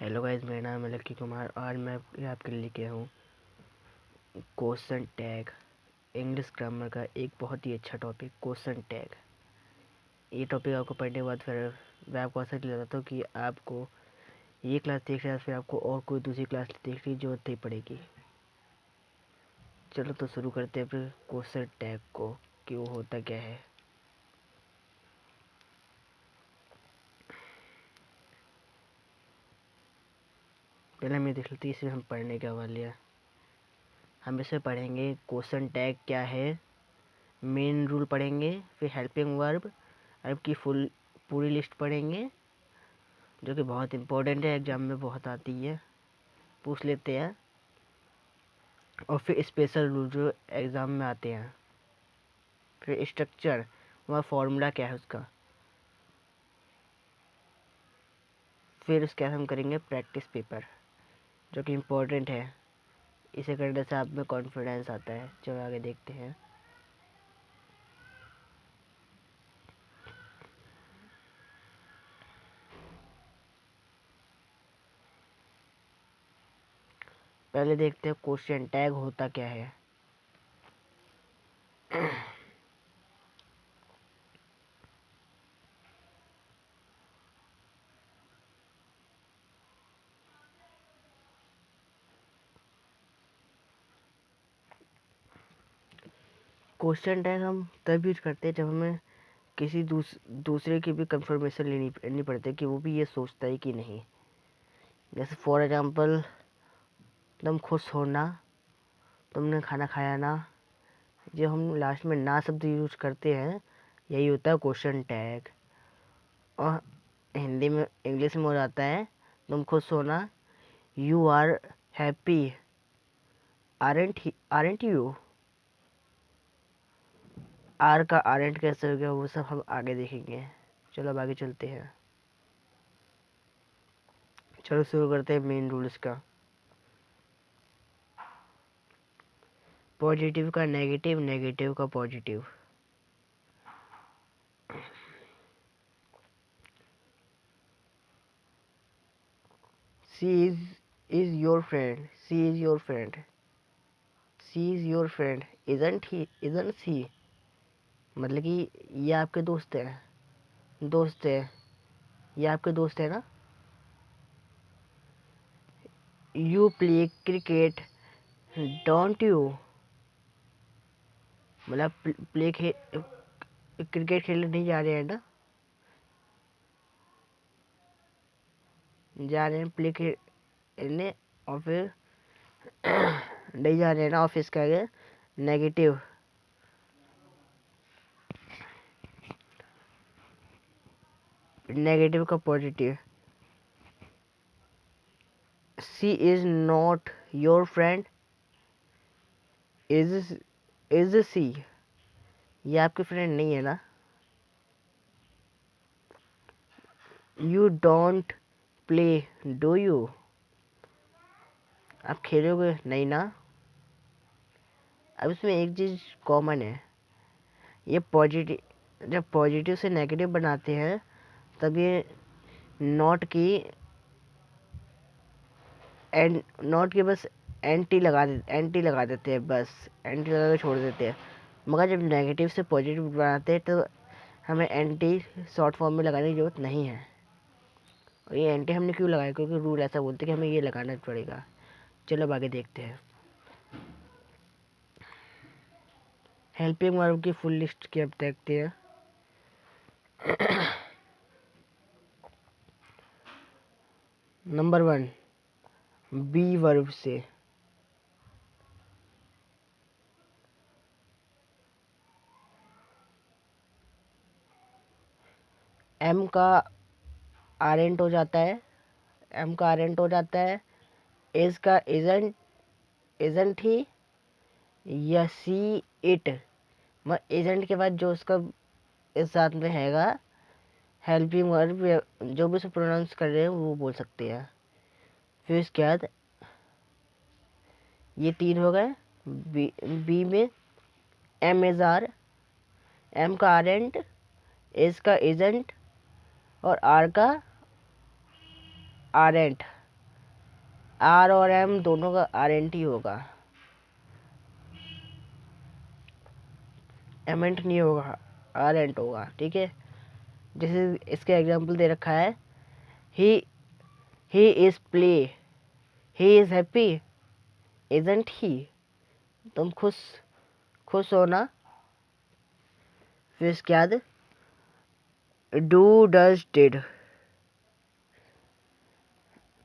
Hello guys, मेरा नाम है लक्की कुमार। आज मैं आपके लिए लेके हूँ क्वेश्चन टैग। इंग्लिश ग्रामर का एक बहुत ही अच्छा टॉपिक क्वेश्चन टैग। ये टॉपिक आपको पढ़ने के बाद फिर मैं आपको ऐसा बताता हूँ कि आपको ये क्लास देख रहे हैं, फिर आपको और कोई दूसरी क्लास देखने की जरूरत नहीं पड़ेगी। चलो तो शुरू करते हैं फिर क्वेश्चन टैग को कि वो होता क्या है। पहले हमें देख लेते हैं इसमें हम पढ़ने क्या वाले हैं। हम इसे पढ़ेंगे क्वेश्चन टैग क्या है, मेन रूल पढ़ेंगे, फिर हेल्पिंग वर्ब की पूरी लिस्ट पढ़ेंगे जो कि बहुत इम्पोर्टेंट है, एग्जाम में बहुत आती है, पूछ लेते हैं। और फिर स्पेशल रूल जो एग्ज़ाम में आते हैं। फिर स्ट्रक्चर, वहाँ फॉर्मूला क्या है उसका। फिर उसके बाद हम करेंगे प्रैक्टिस पेपर जो कि इम्पोर्टेंट है। इसे करने से आप में कॉन्फिडेंस आता है। चलो आगे देखते हैं। पहले देखते हैं क्वेश्चन टैग होता क्या है। क्वेश्चन टैग हम तब यूज करते हैं जब हमें किसी दूसरे की भी कंफर्मेशन लेनी पड़ती है कि वो भी ये सोचता है कि नहीं। जैसे फॉर एग्जांपल, तुम खुश हो ना, तुमने खाना खाया ना। जो हम लास्ट में ना शब्द यूज करते हैं, यही होता है क्वेश्चन टैग। और हिंदी में, इंग्लिश में हो जाता है तुम खुश हो ना, you are happy, aren't you. Are का आरंट कैसे हो गया वो सब हम आगे देखेंगे। चलो अब आगे चलते हैं। चलो शुरू करते हैं मेन रूल्स का। पॉजिटिव का नेगेटिव, नेगेटिव का positive. She is your friend, she is your friend, she is your friend, isn't he, isn't she. मतलब कि ये आपके दोस्त है, दोस्त है, ये आपके दोस्त है ना। You play cricket don't you. मतलब क्रिकेट खेलने नहीं जा रहे हैं ना, जा रहे हैं प्ले खेलने। और फिर नहीं जा रहे हैं ना, ऑफिस का आगे नेगेटिव। नेगेटिव का positive. She is not your friend, is she. ये आपकी फ्रेंड नहीं है ना। You don't play do you. आप खेलोगे नहीं ना। अब इसमें एक चीज़ कॉमन है, ये पॉजिटिव, जब पॉजिटिव से नेगेटिव बनाते हैं तब ये नॉट की नॉट के बस एंटी लगा देते हैं, बस एंटी लगा के छोड़ देते हैं। मगर जब नेगेटिव से पॉजिटिव बनाते हैं तो हमें एंटी शॉर्ट फॉर्म में लगाने की ज़रूरत नहीं है। और ये एंटी हमने क्यों लगाया, क्योंकि रूल ऐसा बोलते हैं कि हमें ये लगाना पड़ेगा। चलो अब आगे देखते हैं। हेल्पिंग वर्ब की फुल लिस्ट की अब देखते हैं। नंबर 1, बी वर्ब से। एम का आरेंट हो जाता है, एम का आरेंट हो जाता है। इज का इजंट ही, या सी इट। मैं एजेंट के बाद जो उसका इस साथ में हैगा हेल्पिंग वर्ब, जो भी उसे प्रोनाउंस कर रहे हैं वो बोल सकते हैं। फिर इसके बाद ये 3 हो गए। बी में एम इज आर, एम का आरेंट, इज का इजेंट और आर का आरेंट। आर और एम दोनों का आर एन टी होगा, एमेंट नहीं होगा, आर एंट होगा। ठीक है, जैसे इसके एग्जांपल दे रखा है, he is play, he is happy, isn't he. तुम खुश हो ना। फिर इसके बाद डू डज डिड,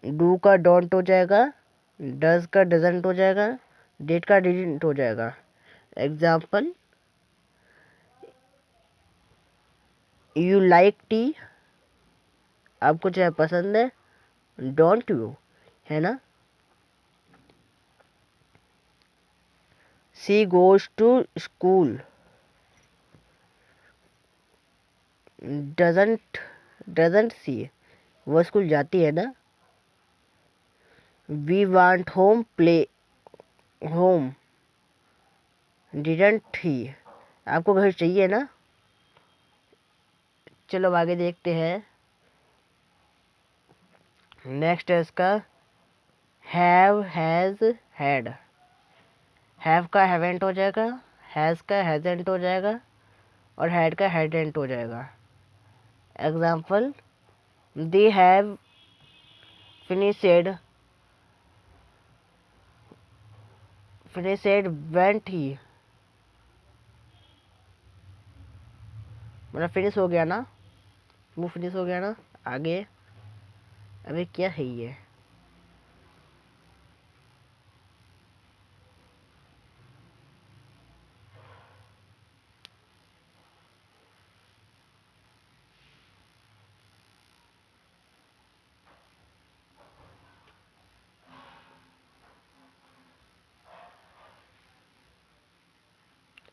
डू का डोंट हो जाएगा, डज का डजंट हो जाएगा, डिड का डिडंट हो जाएगा। एग्जाम्पल, यू लाइक टी, आपको चाय पसंद है, डोंट यू, है ना। She goes to school, doesn't she, वो स्कूल जाती है ना। We want home play home, didn't he, आपको घर चाहिए ना। चलो आगे देखते हैं। नेक्स्ट है इसका हैव, हैज, हैड। हैव का हैवेंट हो जाएगा, हैज़ का हैजेंट हो जाएगा, और हैड का हैडेंट हो जाएगा। Example, they have finished went ही, मतलब फिनिश हो गया ना, वो फिनिश हो गया ना। आगे अबे क्या है ये,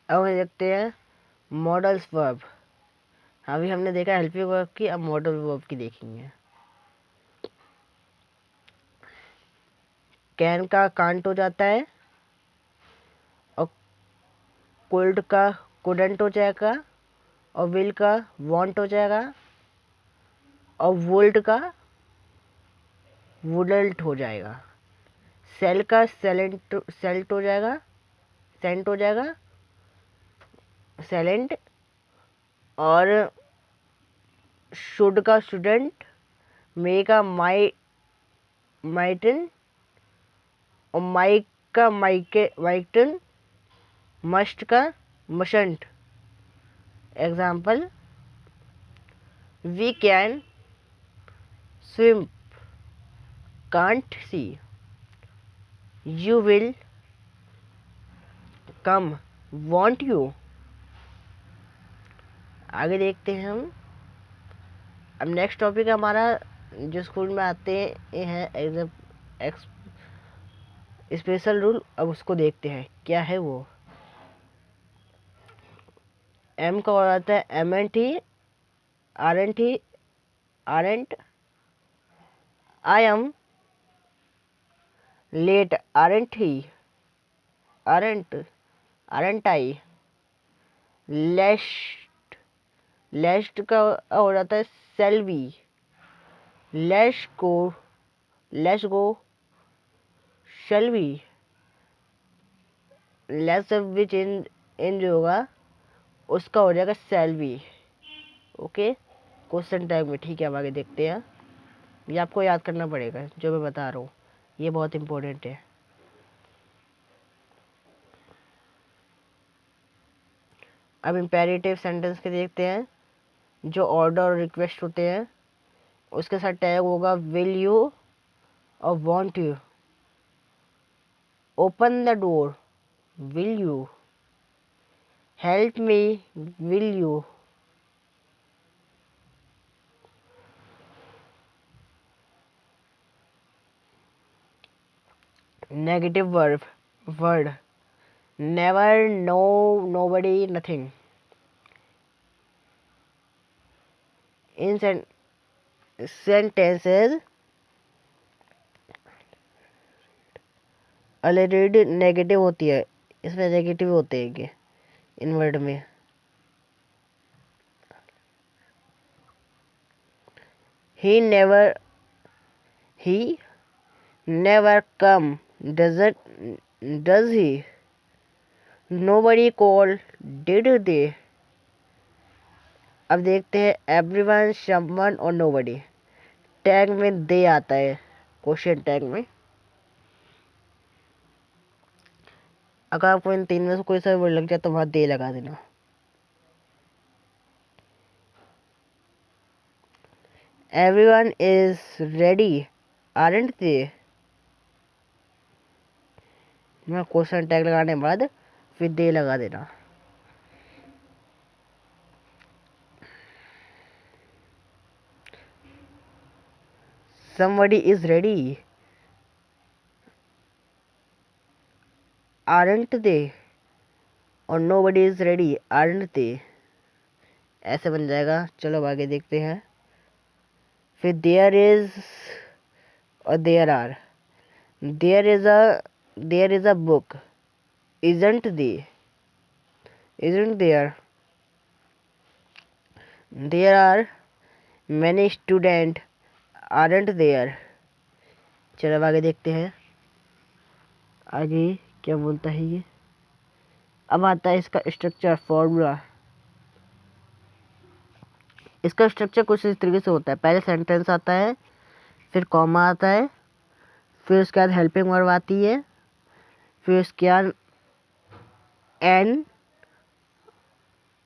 अब हम देखते हैं मॉडल्स वर्ब। अभी हमने देखा हेल्पिंग वर्ब की, अब मॉडल वर्ब की देखेंगे। कैन का कांट हो जाता है, और कुल्ड का कुडंट हो जाएगा, और विल का वांट हो जाएगा, और वुल्ड का वुडल्ट हो जाएगा। सेल का सेल्ट हो जाएगा, सेंट हो जाएगा, सेलेंट, और शुड का स्टूडेंट, मे का माइटन, और माइक का माइटन, मस्ट का mustn't. Example, we can swim, can't we, you will come, won't you. आगे देखते हैं हम। अब नेक्स्ट टॉपिक हमारा जो स्कूल में आते हैं एग्जाम स्पेशल रूल, अब उसको देखते हैं क्या है वो। एम का और आता है एमेंट ही, आरएंट ही, आरएंट, आई एम लेट, आरएंट ही, आरएंट आई। लेस्ट, लेस्ट का हो जाता है shall we, let's go, let's go, shall we. Let's which इन जो होगा उसका हो जाएगा shall we. Okay, question time में। ठीक है, अब आगे देखते हैं। ये आपको याद करना पड़ेगा जो मैं बता रहा हूँ, ये बहुत इम्पोर्टेंट है। अब इम्पेरेटिव सेंटेंस के देखते हैं। जो ऑर्डर और रिक्वेस्ट होते हैं उसके साथ टैग होगा विल यू और want you. Open the door, will you, help me, will you. Negative word, never, no, nobody, nothing. In sentences already negative होती है, इसमें नेगेटिव होते हैं ये इन वर्ड में। He never, he never come, does he? Nobody call, did they? अब देखते हैं everyone, someone और nobody। टैग में दे आता है क्वेश्चन टैग में। अगर आपको इन तीन में से कोई सा वर्ड लग जाए तो वहां दे लगा देना। Everyone is ready, aren't they? मैं क्वेश्चन टैग लगाने के बाद फिर दे लगा देना। Somebody is ready, aren't they? और nobody is ready, aren't they? ऐसे बन जाएगा। चलो अब आगे देखते हैं। फिर there is और there are। there is a book, isn't they? Isn't there? There are many students, aren't there? चलो अब आगे देखते हैं आगे क्या बोलता है ये। अब आता है इसका स्ट्रक्चर फॉर्मूला। इसका स्ट्रक्चर कुछ इस तरीके से होता है। पहले सेंटेंस आता है, फिर कॉमा आता है, फिर उसके बाद हेल्पिंग वर्ब आती है, फिर उसके बाद एन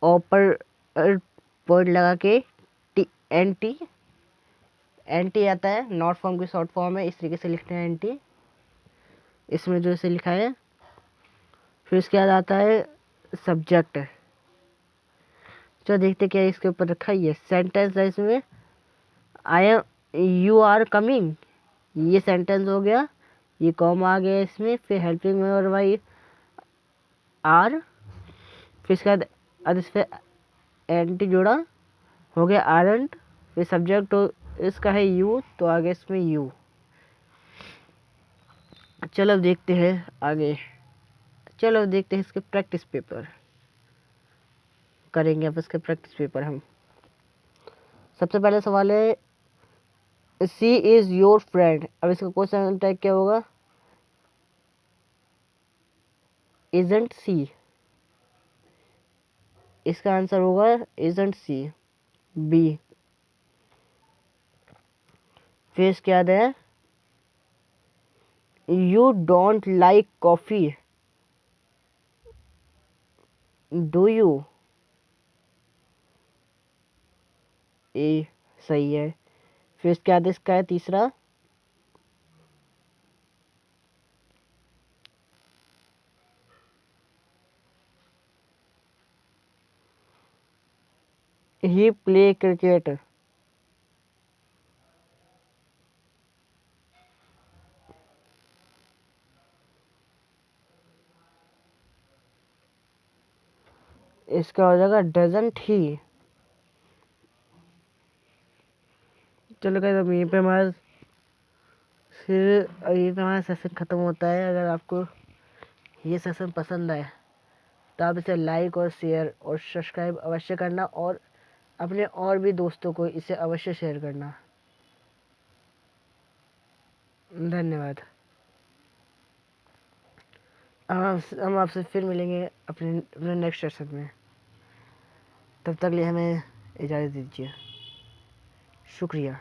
ऊपर पॉइंट लगा के टी एन टी आता है। नॉट फॉर्म की शॉर्ट फॉर्म है, इस तरीके से लिखते हैं एन टी, इसमें जो इसे लिखा है। फिर उसके बाद आता है सब्जेक्ट। चलो देखते क्या इसके ऊपर रखा है। ये सेंटेंस है, इसमें I am you are coming, ये सेंटेंस हो गया। ये कॉमा आ गया इसमें, फिर हेल्पिंग में और भाई आर, फिर इसके बाद इस पर एंटी जोड़ा, हो गया आरंट। फिर सब्जेक्ट इसका है यू, तो आगे इसमें यू। चलो अब देखते हैं आगे। चलो अब देखते हैं इसके प्रैक्टिस पेपर करेंगे। अब इसके प्रैक्टिस पेपर हम सबसे पहले सवाल है सी इज योर फ्रेंड। अब इसका क्वेश्चन टैग क्या होगा? इजंट सी। इसका आंसर होगा इजंट सी, बी। फिर इसके बाद है you don't like coffee, do you? A सही है। फिर इसके बाद इसका है तीसरा ही प्ले क्रिकेट। इसका हो जाएगा डजंट ही। चलो गाइस अब यहीं पे हमारा सेशन ख़त्म होता है। अगर आपको ये सेशन पसंद आए तो आप इसे लाइक और शेयर और सब्सक्राइब अवश्य करना, और अपने और भी दोस्तों को इसे अवश्य शेयर करना। धन्यवाद। हम आपसे फिर मिलेंगे अपने नेक्स्ट सेशन में। तब तक लिए हमें इजाज़त दीजिए। शुक्रिया।